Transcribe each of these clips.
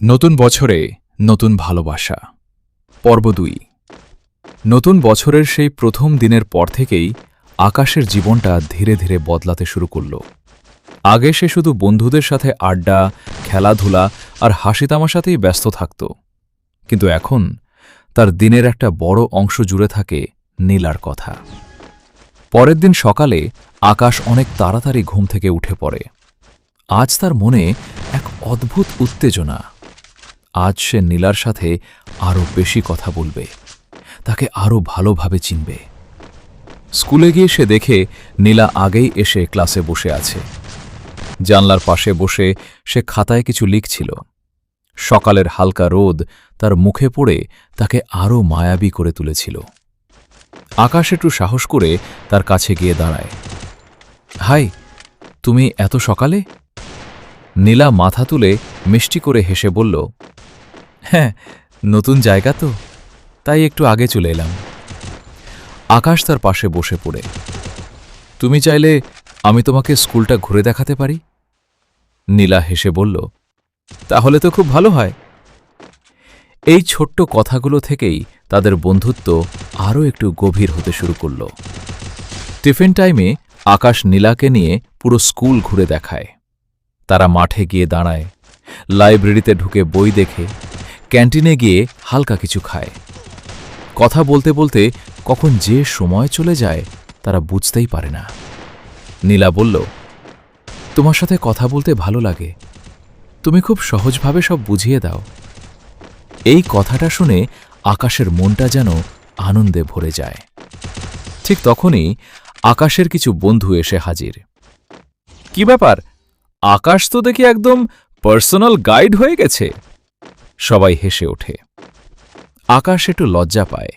নতুন বছরে নতুন ভালোবাসা পর্ব ২ নতুন বছরের সেই প্রথম দিনের পর থেকেই আকাশের জীবনটা ধীরে ধীরে বদলাতে শুরু করল। আগে সে শুধু বন্ধুদের সাথে আড্ডা, খেলাধুলা আর হাসি তামাশাতেই ব্যস্ত থাকত, কিন্তু এখন তার দিনের একটা বড় অংশ জুড়ে থাকে নীলার কথা। পরের দিন সকালে আকাশ অনেক তাড়াতাড়ি ঘুম থেকে উঠে পড়ে। আজ তার মনে এক অদ্ভুত উত্তেজনা। আজ সে নীলার সাথে আরও বেশি কথা বলবে, তাকে আরও ভালোভাবে চিনবে। স্কুলে গিয়ে সে দেখে নীলা আগেই এসে ক্লাসে বসে আছে। জানলার পাশে বসে সে খাতায় কিছু লিখছিল। সকালের হালকা রোদ তার মুখে পড়ে তাকে আরও মায়াবী করে তুলেছিল। আকাশ একটু সাহস করে তার কাছে গিয়ে দাঁড়ায়। হাই, তুমি এত সকালে? নীলা মাথা তুলে মিষ্টি করে হেসে বলল, হ্যাঁ, নতুন জায়গা তো, তাই একটু আগে চলে এলাম। আকাশ তার পাশে বসে পড়ে, তুমি চাইলে আমি তোমাকে স্কুলটা ঘুরে দেখাতে পারি। নীলা হেসে বলল, তাহলে তো খুব ভালো হয়। এই ছোট্ট কথাগুলো থেকেই তাদের বন্ধুত্ব আরও একটু গভীর হতে শুরু করল। টিফিন টাইমে আকাশ নীলাকে নিয়ে পুরো স্কুল ঘুরে দেখায়। তারা মাঠে গিয়ে দাঁড়ায়, লাইব্রেরিতে ঢুকে বই দেখে, ক্যান্টিনে গিয়ে হালকা কিছু খায়। কথা বলতে বলতে কখন যে সময় চলে যায় তারা বুঝতেই পারে না। নীলা বলল, তোমার সাথে কথা বলতে ভালো লাগে, তুমি খুব সহজভাবে সব বুঝিয়ে দাও। এই কথাটা শুনে আকাশের মনটা যেন আনন্দে ভরে যায়। ঠিক তখনই আকাশের কিছু বন্ধু এসে হাজির। কি ব্যাপার, আকাশ তো দেখি একদম পার্সোনাল গাইড হয়ে গেছে। সবাই হেসে ওঠে। আকাশ একটু লজ্জা পায়,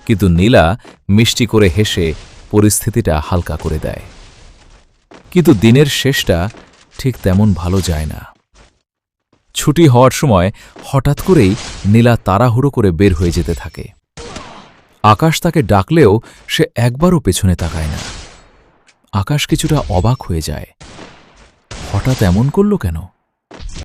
কিন্তু নীলা মিষ্টি করে হেসে পরিস্থিতিটা হালকা করে দেয়। কিন্তু দিনের শেষটা ঠিক তেমন ভালো যায় না। ছুটি হওয়ার সময় হঠাৎ করেই নীলা তাড়াহুড়ো করে বের হয়ে যেতে থাকে। আকাশ তাকে ডাকলেও সে একবারও পেছনে তাকায় না। আকাশ কিছুটা অবাক হয়ে যায়, হঠাৎ এমন করল কেন?